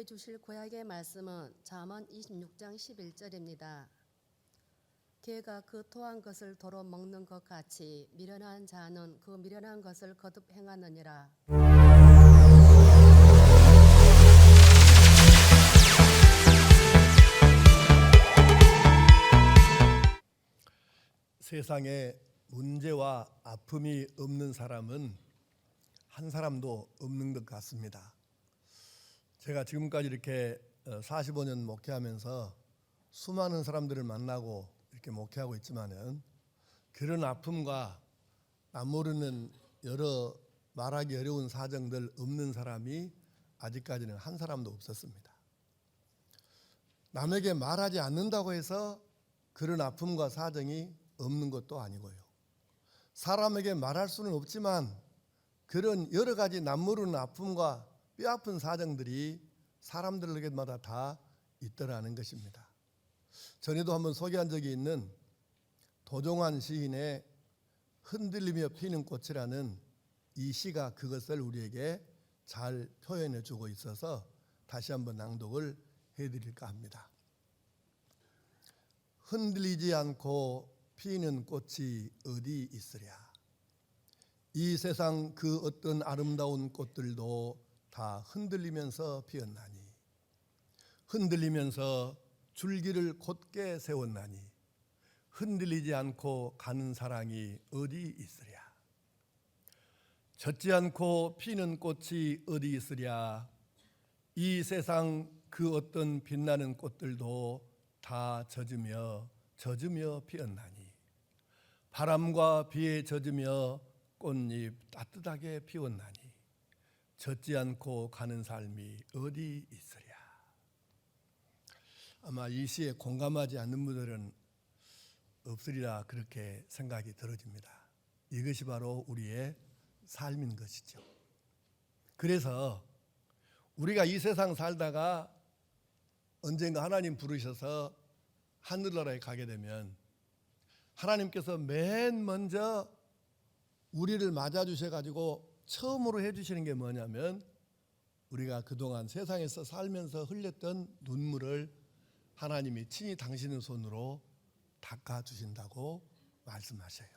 주실 구약의 말씀은 잠언 26장 11절입니다. 개가 그 토한 것을 도로 먹는 것 같이 미련한 자는 그 미련한 것을 거듭 행하느니라. 세상에 문제와 아픔이 없는 사람은 한 사람도 없는 것 같습니다. 제가 지금까지 이렇게 45년 목회하면서 수많은 사람들을 만나고 이렇게 목회하고 있지만은 그런 아픔과 남 모르는 여러 말하기 어려운 사정들 없는 사람이 아직까지는 한 사람도 없었습니다. 남에게 말하지 않는다고 해서 그런 아픔과 사정이 없는 것도 아니고요. 사람에게 말할 수는 없지만 그런 여러 가지 남 모르는 아픔과 뼈아픈 사정들이 사람들에게마다 다 있더라는 것입니다. 전에도 한번 소개한 적이 있는 도종환 시인의 흔들리며 피는 꽃이라는 이 시가 그것을 우리에게 잘 표현해 주고 있어서 다시 한번 낭독을 해드릴까 합니다. 흔들리지 않고 피는 꽃이 어디 있으랴. 이 세상 그 어떤 아름다운 꽃들도 다 흔들리면서 피었나니 흔들리면서 줄기를 곧게 세웠나니 흔들리지 않고 가는 사랑이 어디 있으랴. 젖지 않고 피는 꽃이 어디 있으랴. 이 세상 그 어떤 빛나는 꽃들도 다 젖으며 피었나니 바람과 비에 젖으며 꽃잎 따뜻하게 피웠나니 젖지 않고 가는 삶이 어디 있으랴. 아마 이 시에 공감하지 않는 분들은 없으리라 그렇게 생각이 들어집니다. 이것이 바로 우리의 삶인 것이죠. 그래서 우리가 이 세상 살다가 언젠가 하나님 부르셔서 하늘나라에 가게 되면 하나님께서 맨 먼저 우리를 맞아주셔가지고 처음으로 해주시는 게 뭐냐면 우리가 그동안 세상에서 살면서 흘렸던 눈물을 하나님이 친히 당신의 손으로 닦아주신다고 말씀하셔요.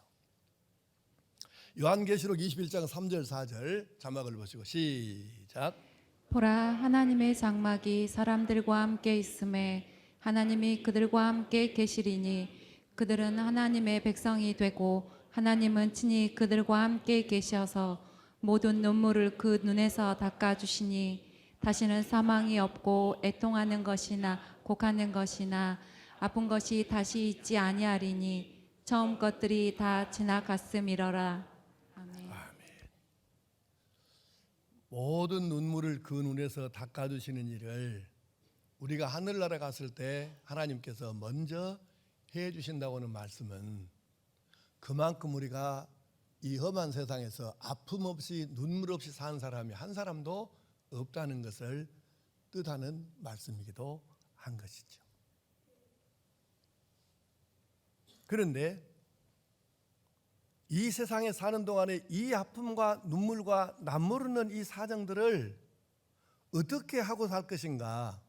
요한계시록 21장 3절 4절 자막을 보시고 시작. 보라, 하나님의 장막이 사람들과 함께 있음에 하나님이 그들과 함께 계시리니 그들은 하나님의 백성이 되고 하나님은 친히 그들과 함께 계셔서 모든 눈물을 그 눈에서 닦아주시니 다시는 사망이 없고 애통하는 것이나 곡하는 것이나 아픈 것이 다시 있지 아니하리니 처음 것들이 다 지나갔음이러라. 아멘. 모든 눈물을 그 눈에서 닦아주시는 일을 우리가 하늘나라 갔을 때 하나님께서 먼저 해주신다고 하는 말씀은 그만큼 우리가 이 험한 세상에서 아픔 없이 눈물 없이 사는 사람이 한 사람도 없다는 것을 뜻하는 말씀이기도 한 것이죠. 그런데 이 세상에 사는 동안에 이 아픔과 눈물과 남모르는 이 사정들을 어떻게 하고 살 것인가?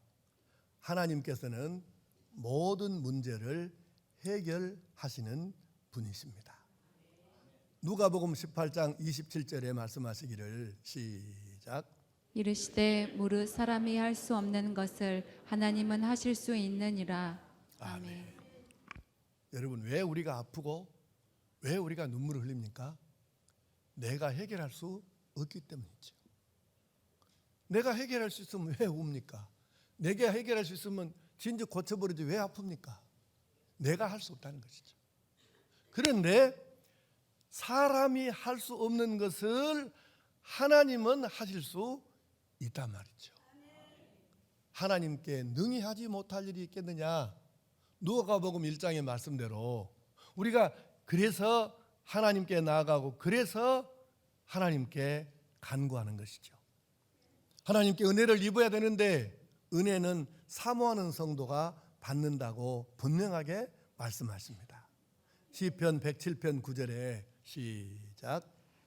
하나님께서는 모든 문제를 해결하시는 분이십니다. 누가복음 18장 27절에 말씀하시기를 시작. 이르시되 무릇 사람이 할 수 없는 것을 하나님은 하실 수 있느니라. 아멘. 여러분, 왜 우리가 아프고 왜 우리가 눈물을 흘립니까? 내가 해결할 수 없기 때문이죠. 내가 해결할 수 있으면 왜 웁니까? 내가 해결할 수 있으면 진즉 고쳐버리지 왜 아픕니까? 내가 할 수 없다는 것이죠. 그런데 사람이 할 수 없는 것을 하나님은 하실 수 있단 말이죠. 하나님께 능히 하지 못할 일이 있겠느냐? 누가복음 1장의 말씀대로 우리가 그래서 하나님께 나아가고 그래서 하나님께 간구하는 것이죠. 하나님께 은혜를 입어야 되는데 은혜는 사모하는 성도가 받는다고 분명하게 말씀하십니다. 시편 107편 9절에 시작.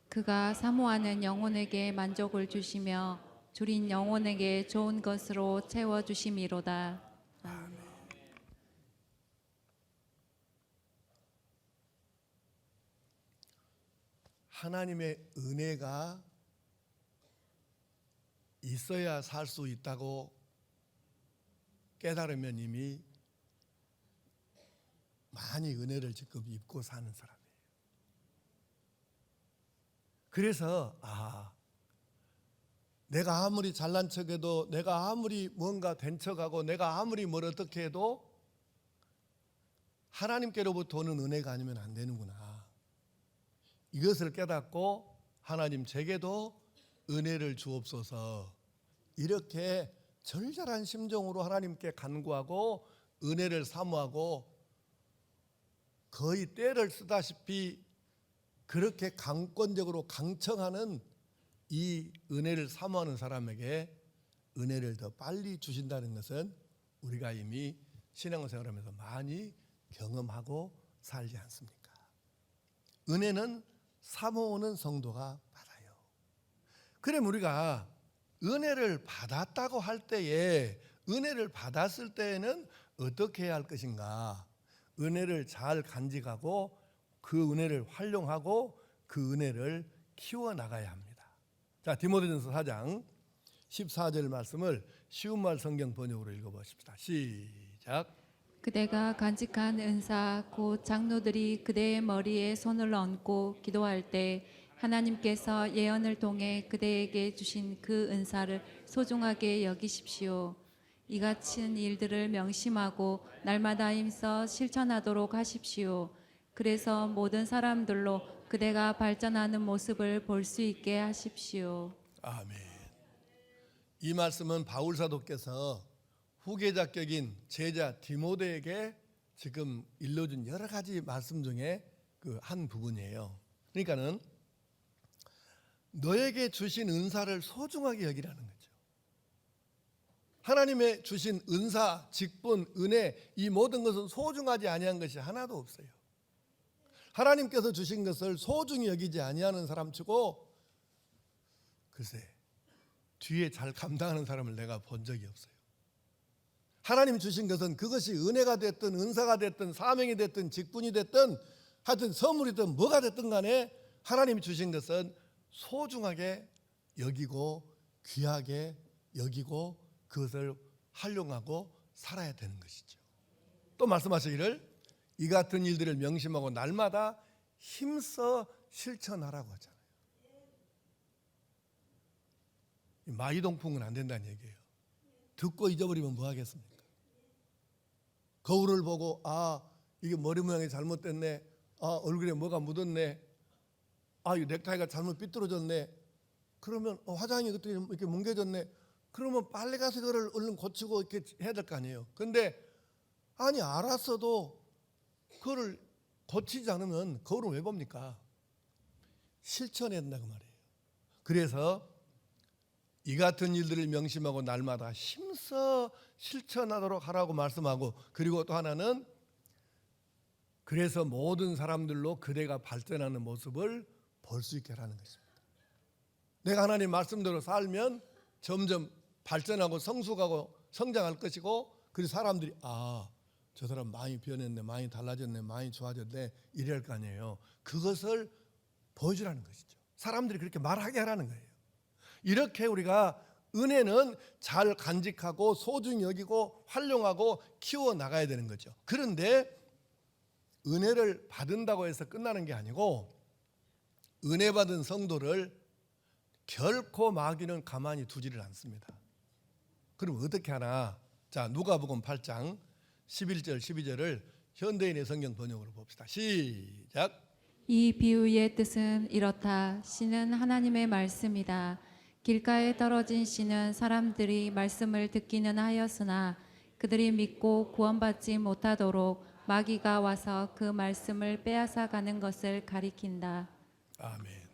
그가 사모하는 영혼에게 만족을 주시며 줄인 영혼에게 좋은 것으로 채워 주심이로다. 하나님의 은혜가 있어야 살 수 있다고 깨달으면 이미 많이 은혜를 지금 입고 사는 사람이에요. 그래서 내가 아무리 잘난 척해도, 내가 아무리 뭔가 된 척하고, 내가 아무리 뭘 어떻게 해도 하나님께로부터 오는 은혜가 아니면 안 되는구나. 이것을 깨닫고 하나님 제게도 은혜를 주옵소서, 이렇게 절절한 심정으로 하나님께 간구하고 은혜를 사모하고 거의 떼를 쓰다시피 그렇게 강권적으로 강청하는 이 은혜를 사모하는 사람에게 은혜를 더 빨리 주신다는 것은 우리가 이미 신앙생활하면서 많이 경험하고 살지 않습니까? 은혜는 사모하는 성도가 받아요. 그럼 우리가 은혜를 받았다고 할 때에, 은혜를 받았을 때에는 어떻게 해야 할 것인가? 은혜를 잘 간직하고 그 은혜를 활용하고 그 은혜를 키워나가야 합니다. 자, 디모데전서 4장 14절 말씀을 쉬운 말 성경 번역으로 읽어보십시다. 시작. 그대가 간직한 은사 곧 장로들이 그대의 머리에 손을 얹고 기도할 때 하나님께서 예언을 통해 그대에게 주신 그 은사를 소중하게 여기십시오. 이 같은 일들을 명심하고 날마다 힘써 실천하도록 하십시오. 그래서 모든 사람들로 그대가 발전하는 모습을 볼 수 있게 하십시오. 아멘. 이 말씀은 바울 사도께서 후계자격인 제자 디모데에게 지금 일러준 여러 가지 말씀 중에 그 한 부분이에요. 그러니까는 너에게 주신 은사를 소중하게 여기라는 거죠. 하나님의 주신 은사, 직분, 은혜, 이 모든 것은 소중하지 아니한 것이 하나도 없어요. 하나님께서 주신 것을 소중히 여기지 아니하는 사람치고 글쎄 뒤에 잘 감당하는 사람을 내가 본 적이 없어요. 하나님 주신 것은 그것이 은혜가 됐든 은사가 됐든 사명이 됐든 직분이 됐든 하여튼 선물이든 뭐가 됐든 간에 하나님이 주신 것은 소중하게 여기고 귀하게 여기고 그것을 활용하고 살아야 되는 것이죠. 또 말씀하시기를 이 같은 일들을 명심하고 날마다 힘써 실천하라고 하잖아요. 마이동풍은 안 된다는 얘기예요. 듣고 잊어버리면 뭐 하겠습니까? 거울을 보고 이게 머리 모양이 잘못됐네, 얼굴에 뭐가 묻었네, 이 넥타이가 잘못 삐뚤어졌네, 그러면 화장이 이렇게 뭉개졌네, 그러면 빨리 가서 그걸 얼른 고치고 이렇게 해야 될 거 아니에요. 근데 알았어도 그거를 고치지 않으면 거울을 왜 봅니까? 실천해야 된다고 말이에요. 그래서 이 같은 일들을 명심하고 날마다 힘써 실천하도록 하라고 말씀하고, 그리고 또 하나는 그래서 모든 사람들로 그대가 발전하는 모습을 볼 수 있게 하라는 것입니다. 내가 하나님 말씀대로 살면 점점 발전하고 성숙하고 성장할 것이고, 그리고 사람들이 저 사람 많이 변했네, 많이 달라졌네, 많이 좋아졌네 이래야 할 거 아니에요. 그것을 보여주라는 것이죠. 사람들이 그렇게 말하게 하라는 거예요. 이렇게 우리가 은혜는 잘 간직하고 소중히 여기고 활용하고 키워나가야 되는 거죠. 그런데 은혜를 받은다고 해서 끝나는 게 아니고 은혜 받은 성도를 결코 마귀는 가만히 두지를 않습니다. 그럼 어떻게 하나? 자, 누가복음 8장 11절 12절을 현대인의 성경 번역으로 봅시다. 시작. 이 비유의 뜻은 이렇다. 씨는 하나님의 말씀이다. 길가에 떨어진 씨는 사람들이 말씀을 듣기는 하였으나 그들이 믿고 구원받지 못하도록 마귀가 와서 그 말씀을 빼앗아 가는 것을 가리킨다. 아멘.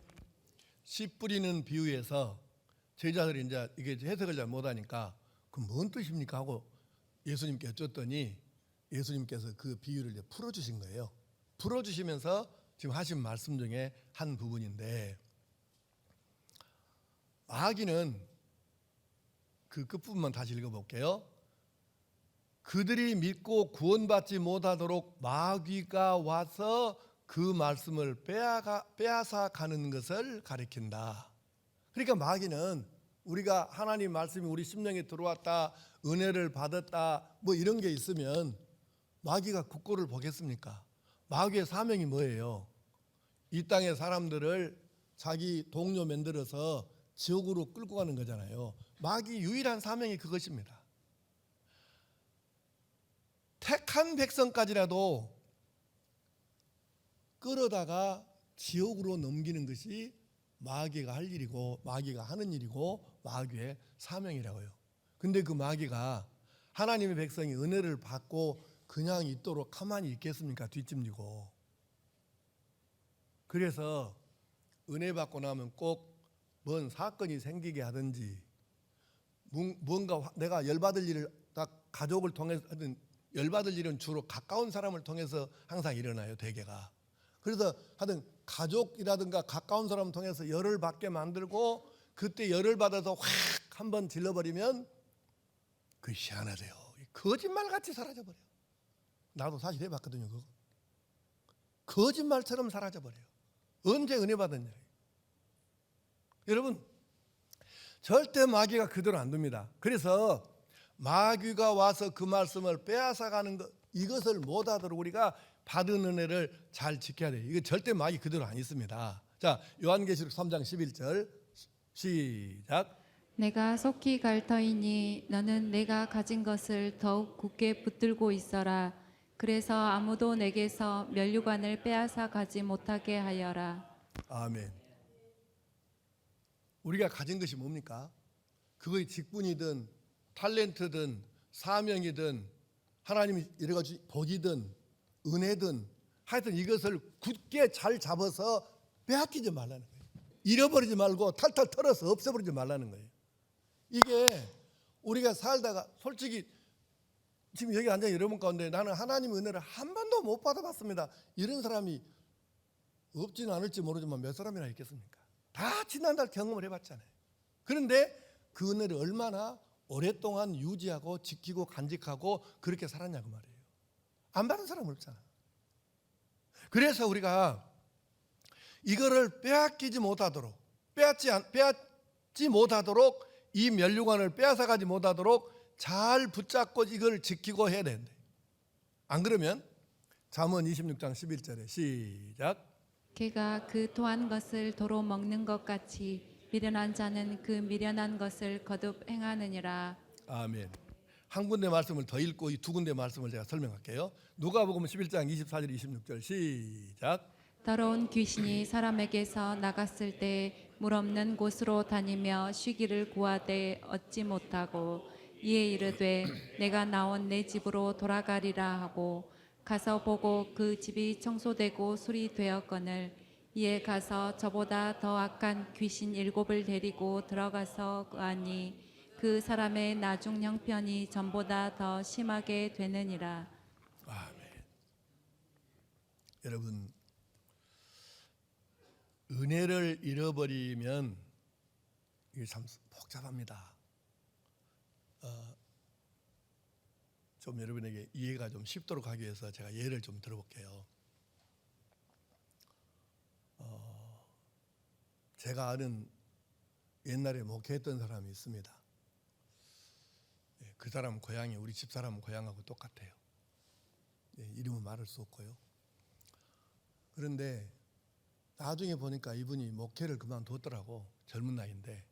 씨 뿌리는 비유에서 제자들이 이제 이게 해석을 잘 못하니까 그 뭔 뜻입니까 하고 예수님께 여쭙더니 예수님께서 그 비유를 이제 풀어주신 거예요. 풀어주시면서 지금 하신 말씀 중에 한 부분인데, 마귀는 그 끝부분만 다시 읽어볼게요. 그들이 믿고 구원받지 못하도록 마귀가 와서 그 말씀을 빼앗아 가는 것을 가리킨다. 그러니까 마귀는 우리가 하나님 말씀이 우리 심령에 들어왔다, 은혜를 받았다, 뭐 이런 게 있으면 마귀가 국고를 보겠습니까? 마귀의 사명이 뭐예요? 이 땅의 사람들을 자기 동료 만들어서 지옥으로 끌고 가는 거잖아요. 마귀 유일한 사명이 그것입니다. 택한 백성까지라도 끌어다가 지옥으로 넘기는 것이 마귀가 할 일이고 마귀가 하는 일이고 마귀의 사명이라고요. 근데 그 마귀가 하나님의 백성이 은혜를 받고 그냥 있도록 가만히 있겠습니까? 뒷짐지고. 그래서 은혜 받고 나면 꼭 뭔 사건이 생기게 하든지 뭔가 내가 열받을 일을 딱 가족을 통해서 하든 열받을 일은 주로 가까운 사람을 통해서 항상 일어나요. 대개가. 그래서 하여튼 가족이라든가 가까운 사람을 통해서 열을 받게 만들고 그때 열을 받아서 확 한번 질러버리면 그 희한하대요. 거짓말같이 사라져버려요. 나도 사실 해봤거든요. 그거. 거짓말처럼 사라져버려요. 언제 은혜 받은 일이에요. 여러분 절대 마귀가 그대로 안 둡니다. 그래서 마귀가 와서 그 말씀을 빼앗아가는 것, 이것을 못하도록 우리가 받은 은혜를 잘 지켜야 돼요. 이거 절대 마귀 그대로 안 있습니다. 자, 요한계시록 3장 11절 시작. 내가 속히 갈 터이니 너는 내가 가진 것을 더욱 굳게 붙들고 있어라. 그래서 아무도 내게서 면류관을 빼앗아 가지 못하게 하여라. 아멘. 우리가 가진 것이 뭡니까? 그거의 직분이든 탤런트든 사명이든 하나님이 여러 가지 복이든 은혜든 하여튼 이것을 굳게 잘 잡아서 빼앗기지 말라는 거예요. 잃어버리지 말고 탈탈 털어서 없애버리지 말라는 거예요. 이게 우리가 살다가 솔직히 지금 여기 앉아 여러분 가운데 나는 하나님의 은혜를 한 번도 못 받아봤습니다. 이런 사람이 없지는 않을지 모르지만 몇 사람이나 있겠습니까? 다 지난달 경험을 해봤잖아요. 그런데 그 은혜를 얼마나 오랫동안 유지하고 지키고 간직하고 그렇게 살았냐고 말이에요. 안 받은 사람은 없잖아. 그래서 우리가 이거를 빼앗지 못하도록 이 면류관을 빼앗아가지 못하도록 잘 붙잡고 이걸 지키고 해야 되는데 안 그러면 잠언 26장 11절에 시작. 개가 그 토한 것을 도로 먹는 것 같이 미련한 자는 그 미련한 것을 거듭 행하느니라. 아멘. 한 군데 말씀을 더 읽고 이 두 군데 말씀을 제가 설명할게요. 누가복음 11장 24절 26절 시작. 더러운 귀신이 사람에게서 나갔을 때 물 없는 곳으로 다니며 쉬기를 구하되 얻지 못하고 이에 이르되 내가 나온 내 집으로 돌아가리라 하고 가서 보고 그 집이 청소되고 수리되었거늘 이에 가서 저보다 더 악한 귀신 7을 데리고 들어가서 하니 그 사람의 나중 형편이 전보다 더 심하게 되느니라. 아멘. 여러분 은혜를 잃어버리면 이게 참 복잡합니다. 좀 여러분에게 이해가 좀 쉽도록 하기 위해서 제가 예를 좀 들어볼게요. 제가 아는 옛날에 목회했던 사람이 있습니다. 그 사람 고향이 우리 집사람 고향하고 똑같아요. 이름은 말할 수 없고요. 그런데 나중에 보니까 이분이 목회를 그만뒀더라고. 젊은 나이인데.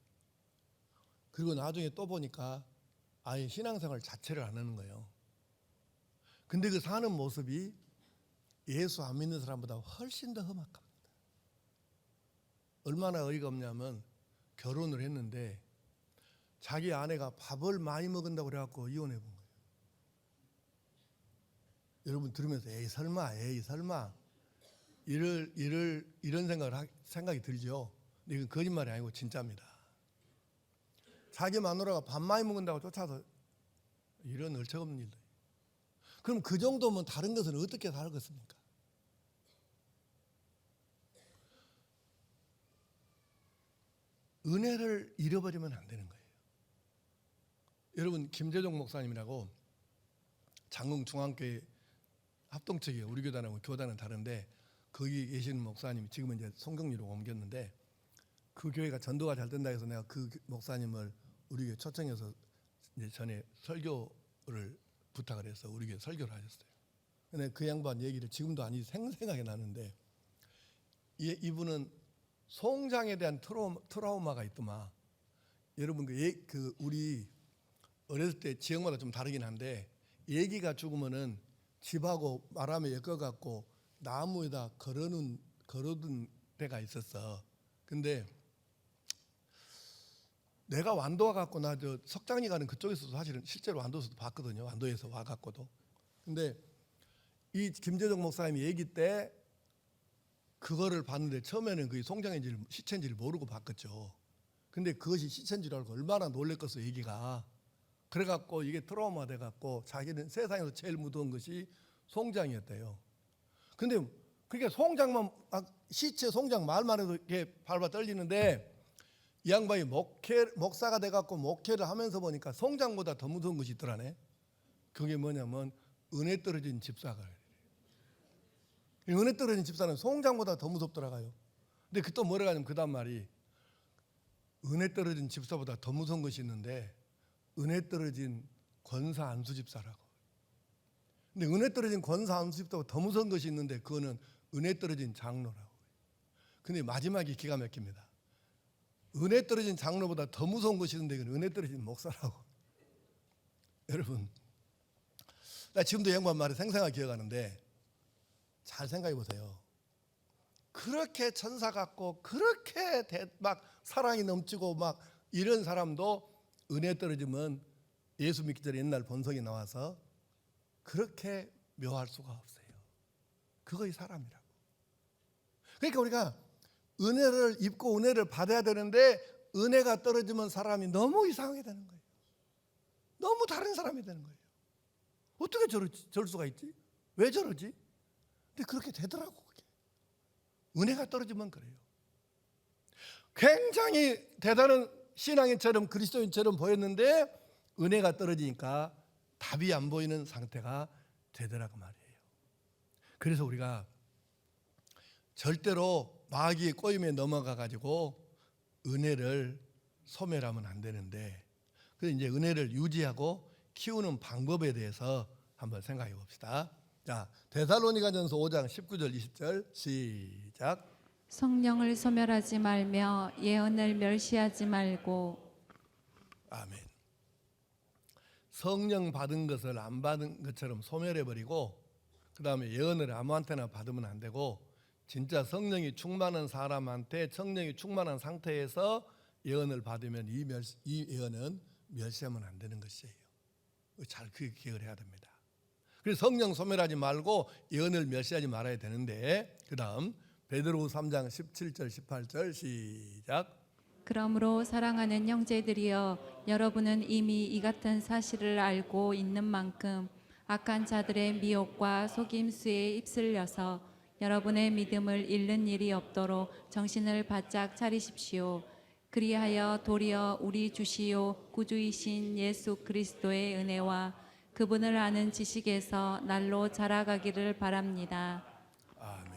그리고 나중에 또 보니까 아예 신앙생활 자체를 안 하는 거예요. 근데 그 사는 모습이 예수 안 믿는 사람보다 훨씬 더 험악합니다. 얼마나 어이가 없냐면 결혼을 했는데 자기 아내가 밥을 많이 먹은다고 그래갖고 이혼해 본 거예요. 여러분 들으면서 에이 설마 이런 생각이 들죠. 근데 이건 거짓말이 아니고 진짜입니다. 자기 마누라가 밥 많이 먹는다고 쫓아서 이런 얼척없는 일들. 그럼 그 정도면 다른 것은 어떻게 살겠습니까? 은혜를 잃어버리면 안 되는 거예요. 여러분 김재종 목사님이라고 장흥 중앙교회 합동측이에요. 우리 교단하고 교단은 다른데 거기 계시는 목사님이 지금은 이제 송정리로 옮겼는데 그 교회가 전도가 잘 된다 해서 내가 그 목사님을 우리 교회 초청해서 이제 전에 설교를 부탁을 해서 우리 교회 설교를 하셨어요. 근데 그 양반 얘기를 지금도 아니 생생하게 나는데 이분은 송장에 대한 트라우마가 있더만. 여러분 그 우리 어렸을 때 지역마다 좀 다르긴 한데 애기가 죽으면은 집하고 바람에 엮어갖고 나무에다 걸어둔 데가 있었어. 근데 내가 완도 와갖고 나 저 석장리 가는 그쪽에서도 사실은 실제로 완도에서도 봤거든요. 완도에서 와갖고도. 근데 이 김재정 목사님이 애기 때 그거를 봤는데 처음에는 그게 송장인지 시체인지를 모르고 봤겠죠. 근데 그것이 시체인 줄 알고 얼마나 놀랬겠어 애기가. 그래갖고 이게 트라우마 돼갖고 자기는 세상에서 제일 무서운 것이 송장이었대요. 근데 그게 송장만 시체 송장 말만 해도 이렇게 발발 떨리는데 이 양반이 목사가 돼갖고 목회를 하면서 보니까 송장보다 더 무서운 것이 있더라네. 그게 뭐냐면 은혜 떨어진 집사가. 은혜 떨어진 집사는 송장보다 더 무섭더라고요. 근데 그 또 뭐라 하냐면 그다음 말이 은혜 떨어진 집사보다 더 무서운 것이 있는데 은혜 떨어진 권사 안수 집사라고. 근데 은혜 떨어진 권사 안수 집사보다 더 무서운 것이 있는데 그거는 은혜 떨어진 장로라고. 근데 마지막이 기가 막힙니다. 은혜 떨어진 장로보다 더 무서운 것이 있는데 그건 은혜 떨어진 목사라고. 여러분, 나 지금도 양반 말이 생생하게 기억하는데 잘 생각해 보세요. 그렇게 천사 같고 그렇게 막 사랑이 넘치고 막 이런 사람도 은혜 떨어지면 예수 믿기 전에 옛날 본성이 나와서 그렇게 묘할 수가 없어요. 그것이 사람이라고. 그러니까 우리가 은혜를 입고 은혜를 받아야 되는데 은혜가 떨어지면 사람이 너무 이상하게 되는 거예요. 너무 다른 사람이 되는 거예요. 어떻게 저럴 수가 있지? 왜 저러지? 근데 그렇게 되더라고. 그게. 은혜가 떨어지면 그래요. 굉장히 대단한 신앙인처럼 그리스도인처럼 보였는데 은혜가 떨어지니까 답이 안 보이는 상태가 되더라고 말이에요. 그래서 우리가 절대로 마귀의 꼬임에 넘어가 가지고 은혜를 소멸하면 안 되는데 그래서 이제 은혜를 유지하고 키우는 방법에 대해서 한번 생각해 봅시다. 자, 데살로니가전서 5장 19절 20절 시작. 성령을 소멸하지 말며 예언을 멸시하지 말고. 아멘. 성령 받은 것을 안 받은 것처럼 소멸해 버리고 그다음에 예언을 아무한테나 받으면 안 되고 진짜 성령이 충만한 사람한테 성령이 충만한 상태에서 예언을 받으면 이 예언은 멸시하면 안 되는 것이에요. 잘 기억을 해야 됩니다. 그래서 성령 소멸하지 말고 예언을 멸시하지 말아야 되는데 그다음 베드로후서 3장 17절 18절 시작. 그러므로 사랑하는 형제들이여 여러분은 이미 이 같은 사실을 알고 있는 만큼 악한 자들의 미혹과 속임수에 휩쓸려서 여러분의 믿음을 잃는 일이 없도록 정신을 바짝 차리십시오. 그리하여 도리어 우리 주시요 구주이신 예수 그리스도의 은혜와 그분을 아는 지식에서 날로 자라가기를 바랍니다. 아멘.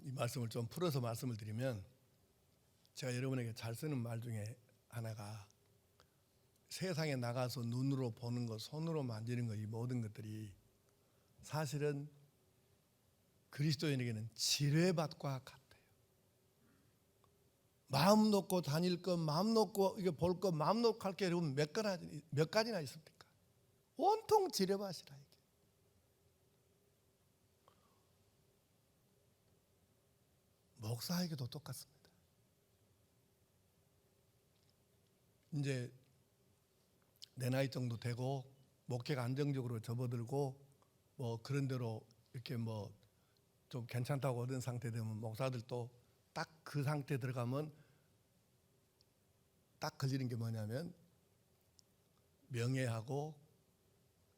이 말씀을 좀 풀어서 말씀을 드리면 제가 여러분에게 잘 쓰는 말 중에 하나가 세상에 나가서 눈으로 보는 것, 손으로 만지는 것, 이 모든 것들이 사실은 그리스도인에게는 지뢰밭과 같아요. 마음 놓고 다닐 것, 마음 놓고 이게 볼 것, 마음 놓고 할 게 여러분 몇 가지나 있습니까? 온통 지뢰밭이라 이게. 목사에게도 똑같습니다. 이제 내 나이 정도 되고 목회가 안정적으로 접어들고 뭐 그런 대로 이렇게 뭐 좀 괜찮다고 얻은 상태 되면 목사들도 딱 그 상태 들어가면 딱 걸리는 게 뭐냐면 명예하고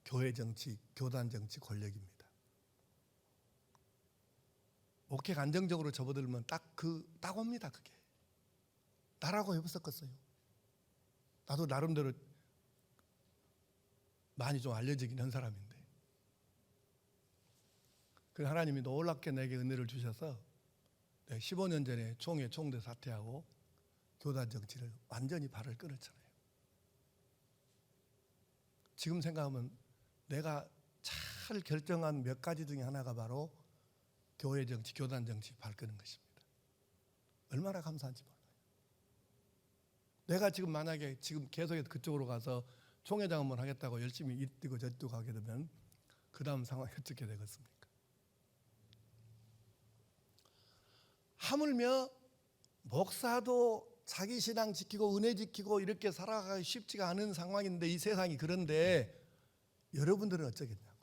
교회 정치, 교단 정치 권력입니다. 목회가 안정적으로 접어들면 딱 옵니다. 그게 나라고 해봤었겠어요. 나도 나름대로 많이 좀 알려지긴 한 사람인데, 그 하나님이 놀랍게 내게 은혜를 주셔서 15년 전에 총대 사퇴하고 교단 정치를 완전히 발을 끊었잖아요. 지금 생각하면 내가 잘 결정한 몇 가지 중에 하나가 바로 교회 정치, 교단 정치 발 끄는 것입니다. 얼마나 감사한지 몰라요. 내가 지금 만약에 지금 계속해서 그쪽으로 가서 총회장 한번 하겠다고 열심히 이뛰고 저뛰고 가게 되면 그 다음 상황이 어떻게 되겠습니까? 하물며 목사도 자기 신앙 지키고 은혜 지키고 이렇게 살아가기 쉽지가 않은 상황인데, 이 세상이 그런데 여러분들은 어쩌겠냐고요.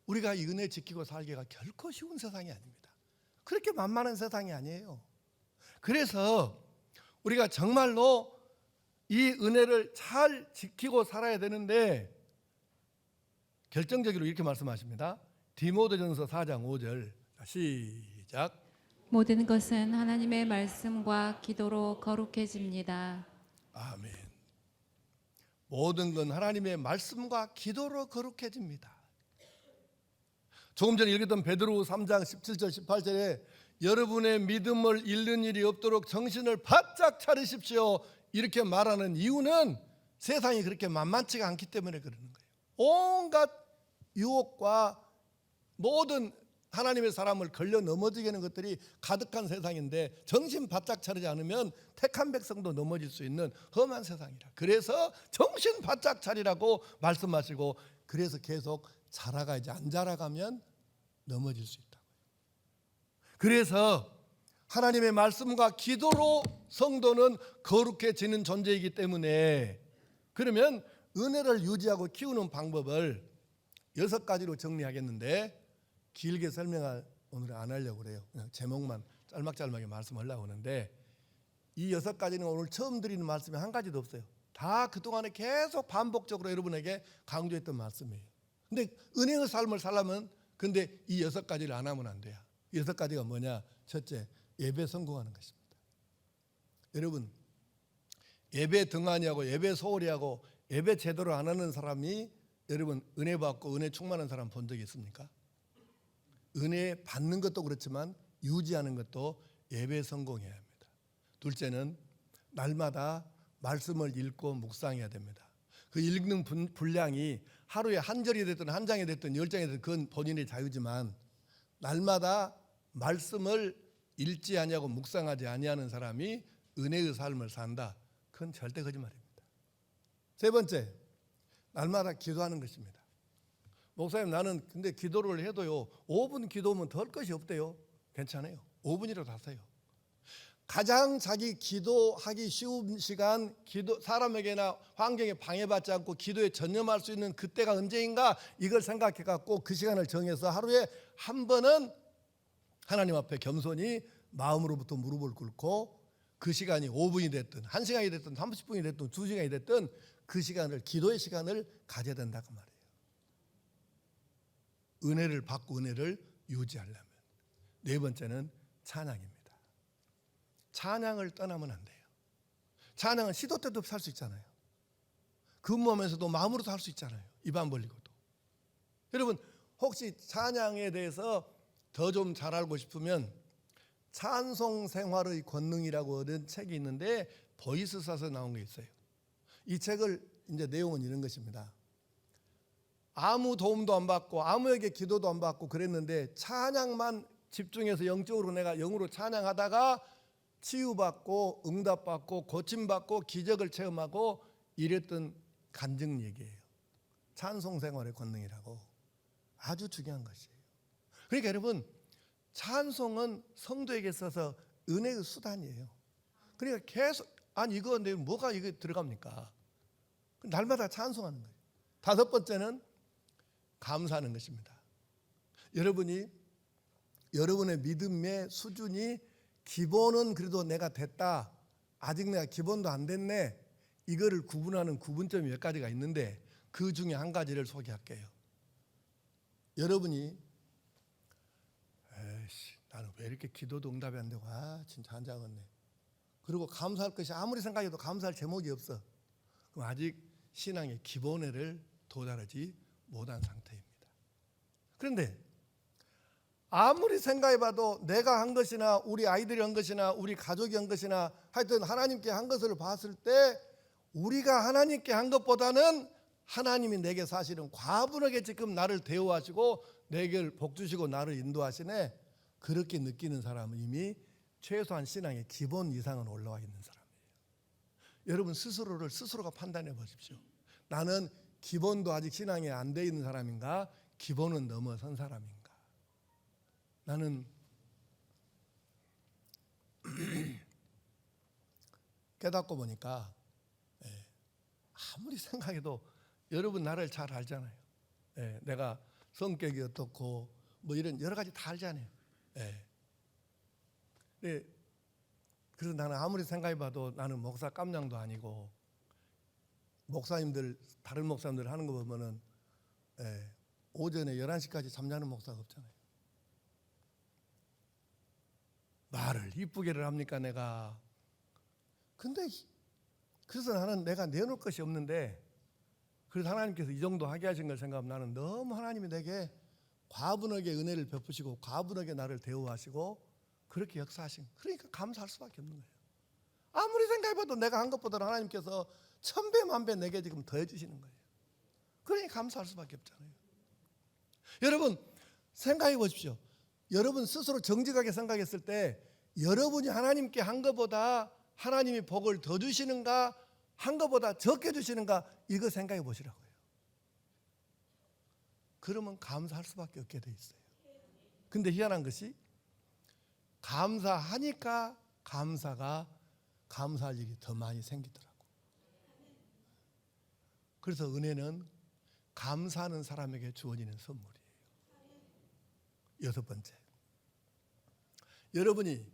우리가 이 은혜 지키고 살기가 결코 쉬운 세상이 아닙니다. 그렇게 만만한 세상이 아니에요. 그래서 우리가 정말로 이 은혜를 잘 지키고 살아야 되는데, 결정적으로 이렇게 말씀하십니다. 디모데전서 4장 5절 시작. 모든 것은 하나님의 말씀과 기도로 거룩해집니다. 아멘. 모든 건 하나님의 말씀과 기도로 거룩해집니다. 조금 전에 읽었던 베드로 3장 17절 18절에 여러분의 믿음을 잃는 일이 없도록 정신을 바짝 차리십시오, 이렇게 말하는 이유는 세상이 그렇게 만만치가 않기 때문에 그러는 거예요. 온갖 유혹과 모든 하나님의 사람을 걸려 넘어지게 하는 것들이 가득한 세상인데, 정신 바짝 차리지 않으면 택한 백성도 넘어질 수 있는 험한 세상이라. 그래서 정신 바짝 차리라고 말씀하시고, 그래서 계속 자라가야지, 안 자라가면 넘어질 수 있다고요. 그래서 하나님의 말씀과 기도로 성도는 거룩해지는 존재이기 때문에, 그러면 은혜를 유지하고 키우는 방법을 6가지로 정리하겠는데, 길게 설명을 오늘 안 하려고 그래요. 그냥 제목만 짤막짤막하게 말씀하려고 하는데, 이 6가지는 오늘 처음 드리는 말씀이 한 가지도 없어요. 다 그동안에 계속 반복적으로 여러분에게 강조했던 말씀이에요. 근데 은혜의 삶을 살려면 근데 이 6가지를 안 하면 안 돼요. 6가지가 뭐냐? 첫째, 예배 성공하는 것입니다. 여러분, 예배 등한히 하고 예배 소홀히 하고 예배 제대로 안 하는 사람이 여러분 은혜 받고 은혜 충만한 사람 본 적 있습니까? 은혜 받는 것도 그렇지만 유지하는 것도 예배 성공해야 합니다. 둘째는 날마다 말씀을 읽고 묵상해야 됩니다. 그 읽는 분량이 하루에 한 절이 됐든 한 장이 됐든 10장이 됐든 그건 본인의 자유지만, 날마다 말씀을 읽지 아니하고 묵상하지 아니하는 사람이 은혜의 삶을 산다, 그건 절대 거짓말입니다. 세 번째, 날마다 기도하는 것입니다. 목사님, 나는 근데 기도를 해도요 5분 기도면 덜 것이 없대요. 괜찮아요. 5분이라도 하세요. 가장 자기 기도하기 쉬운 시간, 사람에게나 환경에 방해받지 않고 기도에 전념할 수 있는 그때가 언제인가, 이걸 생각해 갖고 그 시간을 정해서 하루에 한 번은 하나님 앞에 겸손히 마음으로부터 무릎을 꿇고, 그 시간이 5분이 됐든 1시간이 됐든 30분이 됐든 2시간이 됐든 그 시간을, 기도의 시간을 가져야 된다고 말이에요. 은혜를 받고 은혜를 유지하려면. 네 번째는 찬양입니다. 찬양을 떠나면 안 돼요. 찬양은 시도 때도 살 수 있잖아요. 근무하면서도 마음으로도 할 수 있잖아요. 입 안 벌리고도. 여러분, 혹시 찬양에 대해서 더 좀 잘 알고 싶으면 찬송 생활의 권능이라고 하는 책이 있는데, 보이스샷에 나온 게 있어요. 이 책을 이제 내용은 이런 것입니다. 아무 도움도 안 받고 아무에게 기도도 안 받고 그랬는데, 찬양만 집중해서 영적으로 내가 영으로 찬양하다가 치유받고 응답받고 고침받고 기적을 체험하고 이랬던 간증 얘기예요. 찬송 생활의 권능이라고. 아주 중요한 것이에요. 그러니까 여러분, 찬송은 성도에게 있어서 은혜의 수단이에요. 그러니까 계속, 아니 이거 내 뭐가 이게 들어갑니까? 날마다 찬송하는 거예요. 다섯 번째는 감사하는 것입니다. 여러분이 여러분의 믿음의 수준이, 기본은 그래도 내가 됐다, 아직 내가 기본도 안 됐네, 이거를 구분하는 구분점이 몇 가지가 있는데, 그 중에 한 가지를 소개할게요. 여러분이 에이씨, 나는 왜 이렇게 기도도 응답이 안 되고 진짜 한장었네, 그리고 감사할 것이 아무리 생각해도 감사할 제목이 없어. 그럼 아직 신앙의 기본에를 도달하지 못한 상태입니다. 그런데 아무리 생각해봐도 내가 한 것이나 우리 아이들이 한 것이나 우리 가족이 한 것이나 하여튼 하나님께 한 것을 봤을 때 우리가 하나님께 한 것보다는 하나님이 내게 사실은 과분하게 지금 나를 대우하시고 내게 복 주시고 나를 인도하시네, 그렇게 느끼는 사람은 이미 최소한 신앙의 기본 이상은 올라와 있는 사람이에요. 여러분 스스로를 스스로가 판단해 보십시오. 나는 기본도 아직 신앙에 안 돼 있는 사람인가, 기본은 넘어선 사람인가. 나는 깨닫고 보니까 아무리 생각해도 여러분 나를 잘 알잖아요. 내가 성격이 어떻고 뭐 이런 여러 가지 다 알잖아요. 그래서 나는 아무리 생각해봐도 나는 목사 깜냥도 아니고, 목사님들 다른 목사님들 하는 거 보면은 오전에 11시까지 잠자는 목사가 없잖아요. 말을 이쁘게를 합니까 내가. 근데 그래서 나는 내가 내놓을 것이 없는데, 그래서 하나님께서 이 정도 하게 하신 걸 생각하면 나는 너무 하나님이 내게 과분하게 은혜를 베푸시고 과분하게 나를 대우하시고 그렇게 역사하신, 그러니까 감사할 수밖에 없는 거예요. 아무리 생각해봐도 내가 한 것보다 하나님께서 1000배 만배 내게 지금 더해 주시는 거예요. 그러니까 감사할 수밖에 없잖아요. 여러분 생각해 보십시오. 여러분 스스로 정직하게 생각했을 때 여러분이 하나님께 한 것보다 하나님이 복을 더 주시는가, 한 것보다 적게 주시는가, 이거 생각해 보시라고요. 그러면 감사할 수밖에 없게 돼 있어요. 근데 희한한 것이 감사하니까 감사할 일이 더 많이 생기더라고. 그래서 은혜는 감사하는 사람에게 주어지는 선물이에요. 6번째, 여러분이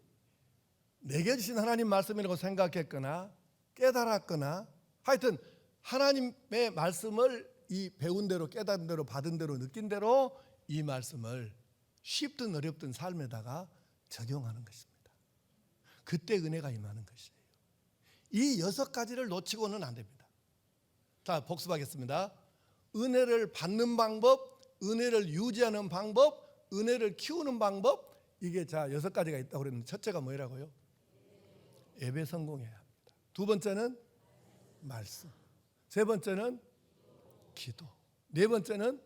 내게 주신 하나님 말씀이라고 생각했거나 깨달았거나 하여튼 하나님의 말씀을 이 배운 대로 깨달은 대로 받은 대로 느낀 대로 이 말씀을 쉽든 어렵든 삶에다가 적용하는 것입니다. 그때 은혜가 임하는 것이에요. 이 6가지를 놓치고는 안 됩니다. 자, 복습하겠습니다. 은혜를 받는 방법, 은혜를 유지하는 방법, 은혜를 키우는 방법, 이게 자 6가지가 있다고 그랬는데 첫째가 뭐라고요? 예배 성공해야 합니다. 두 번째는 말씀, 세 번째는 기도, 네 번째는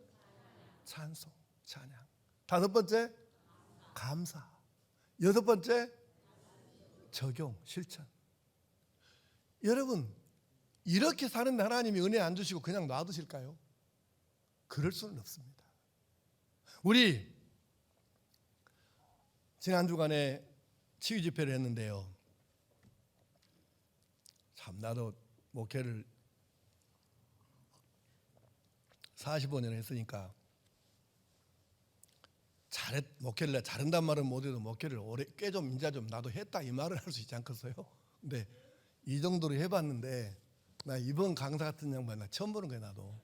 찬송, 찬양, 다섯 번째 감사, 여섯 번째 적용, 실천. 여러분 이렇게 사는데 하나님이 은혜 안 주시고 그냥 놔두실까요? 그럴 수는 없습니다. 우리 지난 주간에 치유 집회를 했는데요. 참 나도 목회를 45년 했으니까 목회를 잘한단 말은 못해도 목회를 오래 꽤 좀 인자 좀 나도 했다 이 말을 할 수 있지 않겠어요? 근데 이 정도로 해봤는데 나 이번 강사 같은 양반 나 처음 보는 거야 나도.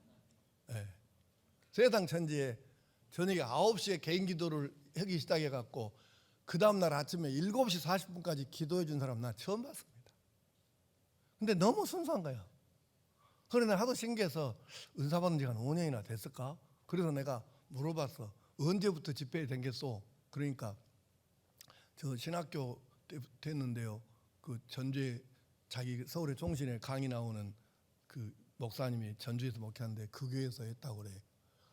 세상 천지에 저녁에 9시에 개인 기도를 하기 시작해갖고 그 다음날 아침에 7시 40분까지 기도해 준 사람 나 처음 봤습니다. 근데 너무 순수한 거야. 그러나 하도 신기해서 은사 받은 지가 한 5년이나 됐을까? 그래서 내가 물어봤어. 언제부터 집회에 댕겼어? 그러니까 저 신학교 때 됐는데요. 그 전주에 자기 서울의 종신에 강의 나오는 그 목사님이 전주에서 목회하는데 그 교회에서 했다고 그래.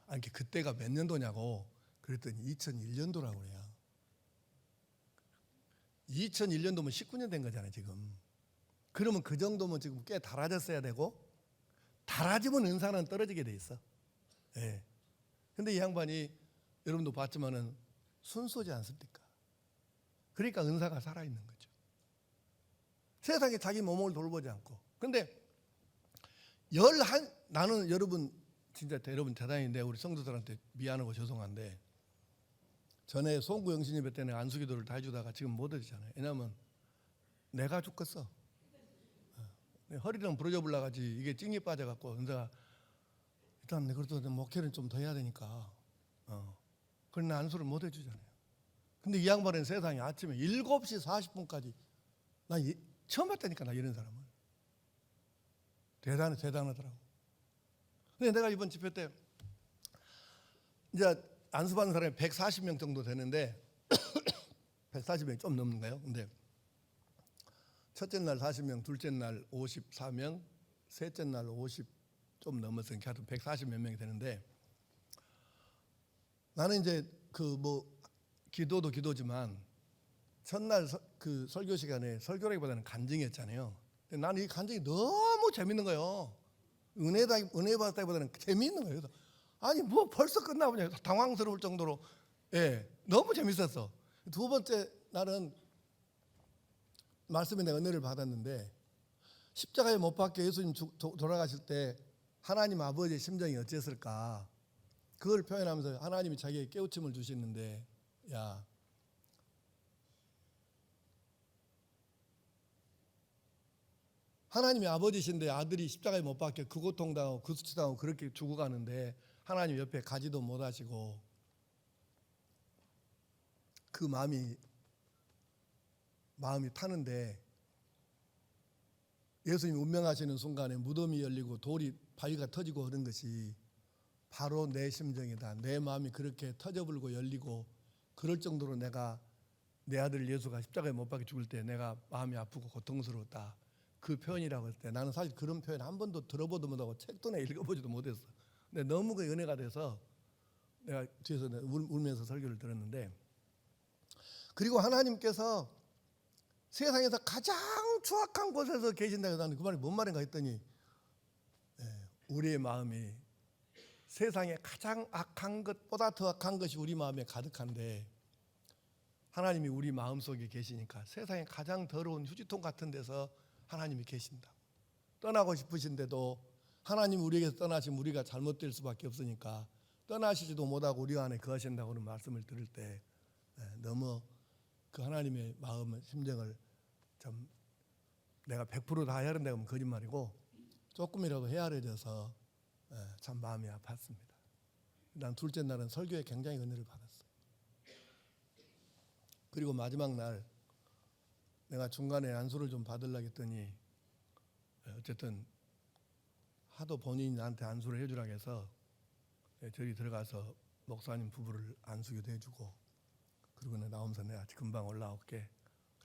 아니 그때가 몇 년도냐고 그랬더니 2001년도라고 그래요. 2001년도면 19년 된 거잖아요 지금. 그러면 그 정도면 지금 꽤 달아졌어야 되고, 달아지면 은사는 떨어지게 돼 있어. 근데 이 양반이 여러분도 봤지만은 순수하지 않습니까? 그러니까 은사가 살아있는 거죠. 세상에 자기 몸을 돌보지 않고. 근데 나는 여러분 진짜 여러분 대단한데 우리 성도들한테 미안하고 죄송한데 전에 송구 영신 예배 때는 안수기도를 다 해주다가 지금 못 해주잖아요. 왜냐하면 내가 죽겠어. 허리랑 부러져 불러가지 이게 찡이 빠져갖고 은사가 일단 그래도 목회는 좀 더 해야 되니까 그러나 안수를 못 해주잖아요. 근데 이 양반은 세상에 아침에 7시 40분까지 나 처음 봤다니까, 나 이런 사람을. 대단하더라고. 근데 내가 이번 집회 때 이제 안수받은 사람이 140명 정도 되는데 140명이 좀 넘는가요? 근데 첫째 날 40명, 둘째 날 54명, 셋째 날 50 좀 넘었으니까 하여튼 140 몇 명이 되는데, 나는 이제 그 뭐 기도도 기도지만 첫날 그 설교 시간에 설교라기보다는 간증이었잖아요. 근데 나는 이 간증이 너무 재밌는 거예요. 은혜 받았다기보다는 재미있는 거예요. 그래서 아니 뭐 벌써 끝나 보냐 당황스러울 정도로, 예, 너무 재밌었어. 두 번째 날은 말씀에 내가 은혜를 받았는데, 십자가에 못 박혀 예수님 돌아가실 때 하나님 아버지의 심정이 어땠을까, 그걸 표현하면서 하나님이 자기에게 깨우침을 주시는데, 야, 하나님이 아버지신데 아들이 십자가에 못 박혀 그 고통당하고 그 수치당하고 그렇게 죽어가는데 하나님 옆에 가지도 못하시고, 그 마음이 타는데, 예수님이 운명하시는 순간에 무덤이 열리고 돌이 바위가 터지고 그런 것이 바로 내 심정이다. 내 마음이 그렇게 터져불고 열리고 그럴 정도로 내가 내 아들 예수가 십자가에 못 박혀 죽을 때 내가 마음이 아프고 고통스러웠다. 그 표현이라고 했을 때 나는 사실 그런 표현 한 번도 들어보도 못하고 책도 내 읽어보지도 못했어. 근데 너무 그 은혜가 돼서 내가 뒤에서 울면서 설교를 들었는데, 그리고 하나님께서 세상에서 가장 추악한 곳에서 계신다 해서 나는 그 말이 뭔 말인가 했더니, 우리의 마음이 세상에 가장 악한 것보다 더 악한 것이 우리 마음에 가득한데, 하나님이 우리 마음속에 계시니까 세상에 가장 더러운 휴지통 같은 데서 하나님이 계신다. 떠나고 싶으신데도 하나님 우리에게서 떠나시면 우리가 잘못될 수밖에 없으니까 떠나시지도 못하고 우리 안에 거하신다고 하는 말씀을 들을 때, 너무 그 하나님의 마음 심정을 참 내가 100% 다 헤아른다고 하면 거짓말이고 조금이라도 헤아려져서 참 마음이 아팠습니다. 난 둘째 날은 설교에 굉장히 은혜를 받았어요. 그리고 마지막 날 내가 중간에 안수를 좀 받으려고 했더니, 어쨌든 하도 본인이 나한테 안수를 해주라고 해서 저기 들어가서 목사님 부부를 안수기도 해주고, 그리고 내가 나오면서 내가 금방 올라올게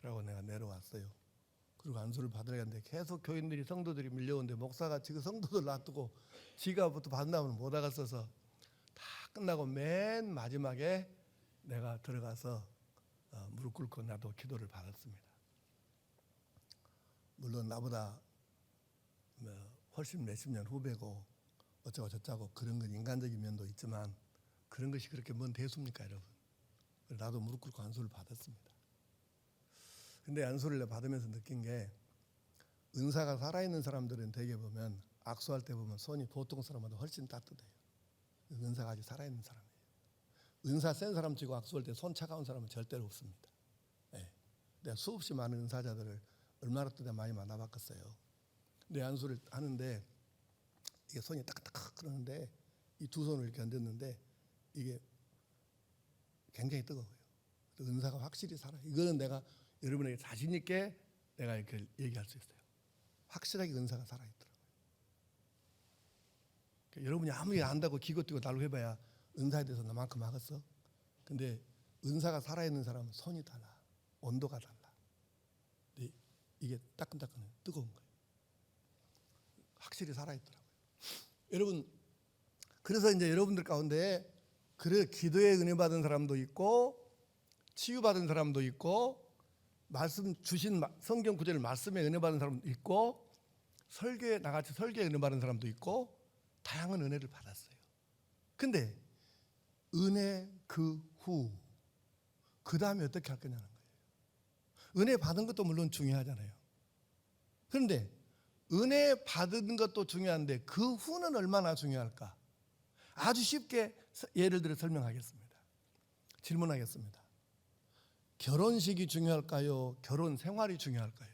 그러고 내가 내려왔어요. 그리고 안수를 받으려고 했는데 계속 교인들이 성도들이 밀려오는데 목사가 지금 성도들 놔두고 지가부터 받는다면 못 하겠어서 다 끝나고 맨 마지막에 내가 들어가서 무릎 꿇고 나도 기도를 받았습니다. 물론 나보다 훨씬 몇십 년 후배고 어쩌고 저쩌고 그런 건 인간적인 면도 있지만 그런 것이 그렇게 뭔 대수입니까, 여러분? 나도 무릎 꿇고 안수를 받았습니다. 근데 안수를 받으면서 느낀 게, 은사가 살아있는 사람들은 대개 보면 악수할 때 보면 손이 보통 사람보다 훨씬 따뜻해요. 은사가 아직 살아있는 사람이에요. 은사 센 사람 치고 악수할 때 손 차가운 사람은 절대로 없습니다. 내가 수없이 많은 은사자들을 얼마나 또 내가 많이 만나봤겠어요. 내 안수를 하는데 이게 손이 따깍따깍 그러는데 이 두 손을 이렇게 얹었는데 이게 굉장히 뜨거워요. 은사가 확실히 살아요. 이거는 내가 여러분에게 자신 있게 내가 이렇게 얘기할 수 있어요. 확실하게 은사가 살아있더라고요. 그러니까 여러분이 아무리 안다고 기고뛰고 달고 해봐야 은사에 대해서 나만큼 하겠어? 근데 은사가 살아있는 사람은 손이 달라. 온도가 달라. 근데 이게 따끈따끈해요. 뜨거운 거예요. 확실히 살아있더라고요. 여러분, 그래서 이제 여러분들 가운데 그래 기도에 은혜 받은 사람도 있고 치유받은 사람도 있고 말씀 주신 성경 구절을 말씀에 은혜 받은 사람도 있고 설교에 나같이 설교에 은혜 받은 사람도 있고 다양한 은혜를 받았어요. 근데 은혜 그 후 그 다음에 어떻게 할 거냐는 거예요. 은혜 받은 것도 물론 중요하잖아요. 그런데 은혜 받은 것도 중요한데 그 후는 얼마나 중요할까? 아주 쉽게 예를 들어 설명하겠습니다. 질문하겠습니다. 결혼식이 중요할까요? 결혼 생활이 중요할까요?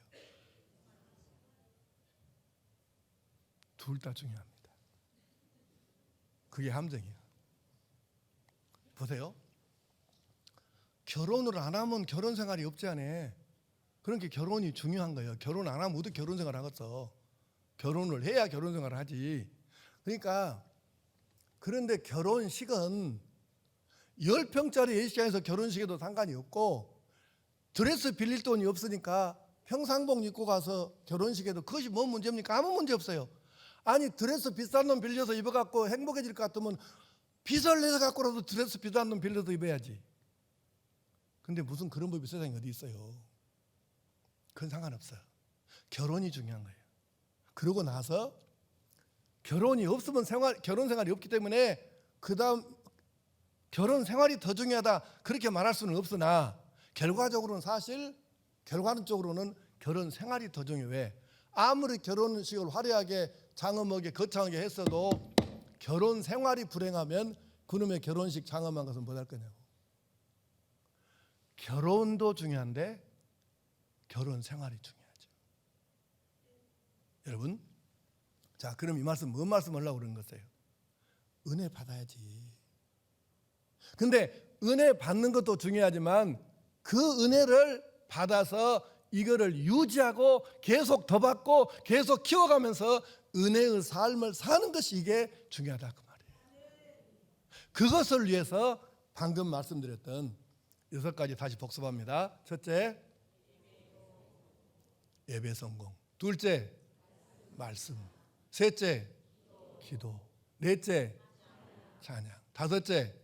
둘 다 중요합니다. 그게 함정이에요. 보세요. 결혼을 안 하면 결혼 생활이 없지 않아요. 그러니까 결혼이 중요한 거예요. 결혼 안 하면 어떻게 결혼 생활 하겠어. 결혼을 해야 결혼 생활을 하지. 그러니까 그런데 결혼식은 10평짜리 예식장에서 결혼식에도 상관이 없고 드레스 빌릴 돈이 없으니까 평상복 입고 가서 결혼식에도 그것이 뭔 문제입니까? 아무 문제 없어요. 아니 드레스 비싼 놈 빌려서 입어갖고 행복해질 것 같으면 빚을 내서 갖고라도 드레스 비싼 놈 빌려서 입어야지. 근데 무슨 그런 법이 세상에 어디 있어요. 그건 상관없어요. 결혼이 중요한 거예요. 그러고 나서 결혼이 없으면 결혼 생활이 없기 때문에 그 다음 결혼 생활이 더 중요하다 그렇게 말할 수는 없으나 결과적으로는 결과적으로는 결혼 생활이 더 중요해. 왜? 아무리 결혼식을 화려하게 장엄하게 거창하게 했어도 결혼 생활이 불행하면 그놈의 결혼식 장엄한 것은 못 할 거냐고. 결혼도 중요한데 결혼 생활이 중요하죠. 여러분, 자 그럼 이 말씀 뭔 말씀 하려고 그러는 거예요? 은혜 받아야지. 근데 은혜 받는 것도 중요하지만 그 은혜를 받아서 이거를 유지하고 계속 더 받고 계속 키워가면서 은혜의 삶을 사는 것이 이게 중요하다 그 말이에요. 그것을 위해서 방금 말씀드렸던 6가지 다시 복습합니다. 첫째, 예배 성공. 둘째, 말씀. 셋째, 기도. 넷째, 찬양. 다섯째,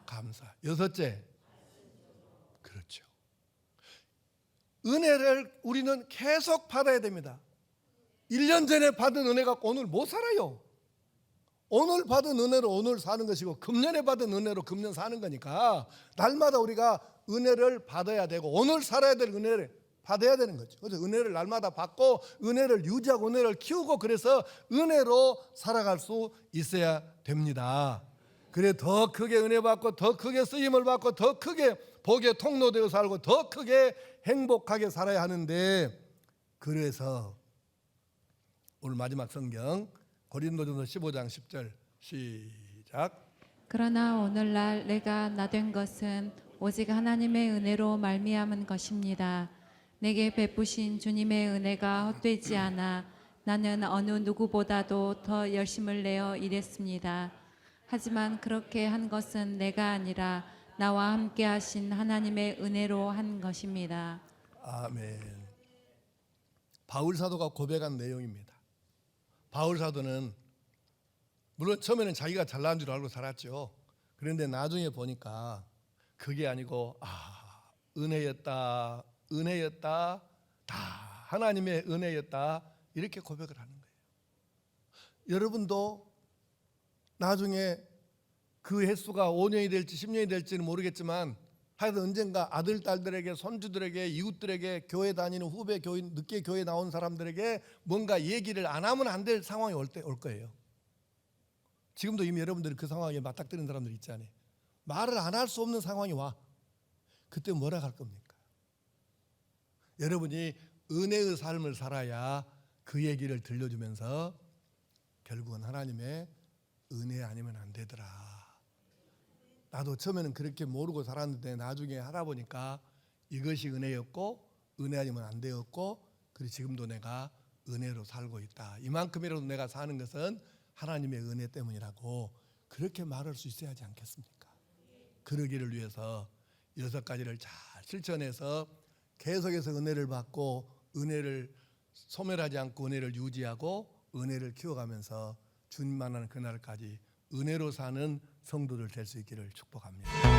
감사. 여섯째, 그렇죠. 은혜를 우리는 계속 받아야 됩니다. 1년 전에 받은 은혜 갖고 오늘 못 살아요. 오늘 받은 은혜로 오늘 사는 것이고 금년에 받은 은혜로 금년 사는 거니까 날마다 우리가 은혜를 받아야 되고 오늘 살아야 될 은혜를 받아야 되는 거죠. 그래서 은혜를 날마다 받고 은혜를 유지하고 은혜를 키우고 그래서 은혜로 살아갈 수 있어야 됩니다. 그래 더 크게 은혜 받고 더 크게 쓰임을 받고 더 크게 복의 통로되어 살고 더 크게 행복하게 살아야 하는데 그래서 오늘 마지막 성경 고린도전서 15장 10절 시작. 그러나 오늘날 내가 나 된 것은 오직 하나님의 은혜로 말미암은 것입니다. 내게 베푸신 주님의 은혜가 헛되지 않아 나는 어느 누구보다도 더 열심을 내어 일했습니다. 하지만 그렇게 한 것은 내가 아니라 나와 함께 하신 하나님의 은혜로 한 것입니다. 아멘. 바울 사도가 고백한 내용입니다. 바울 사도는 물론 처음에는 자기가 잘난 줄 알고 살았죠. 그런데 나중에 보니까 그게 아니고 은혜였다. 다 하나님의 은혜였다. 이렇게 고백을 하는 거예요. 여러분도 나중에 그 횟수가 5년이 될지 10년이 될지는 모르겠지만 하여튼 언젠가 아들, 딸들에게, 손주들에게, 이웃들에게, 교회 다니는 후배, 늦게 교회 나온 사람들에게 뭔가 얘기를 안 하면 안 될 상황이 올 거예요. 지금도 이미 여러분들이 그 상황에 맞닥뜨리는 사람들이 있잖아요. 말을 안 할 수 없는 상황이 와. 그때 뭐라 할 겁니까? 여러분이 은혜의 삶을 살아야 그 얘기를 들려주면서 결국은 하나님의 은혜 아니면 안 되더라. 나도 처음에는 그렇게 모르고 살았는데 나중에 하다 보니까 이것이 은혜였고 은혜 아니면 안 되었고 그리고 지금도 내가 은혜로 살고 있다. 이만큼이라도 내가 사는 것은 하나님의 은혜 때문이라고 그렇게 말할 수 있어야 하지 않겠습니까? 그러기를 위해서 6가지를 잘 실천해서 계속해서 은혜를 받고 은혜를 소멸하지 않고 은혜를 유지하고 은혜를 키워가면서 주님 만나는 그날까지 은혜로 사는 성도들 될 수 있기를 축복합니다.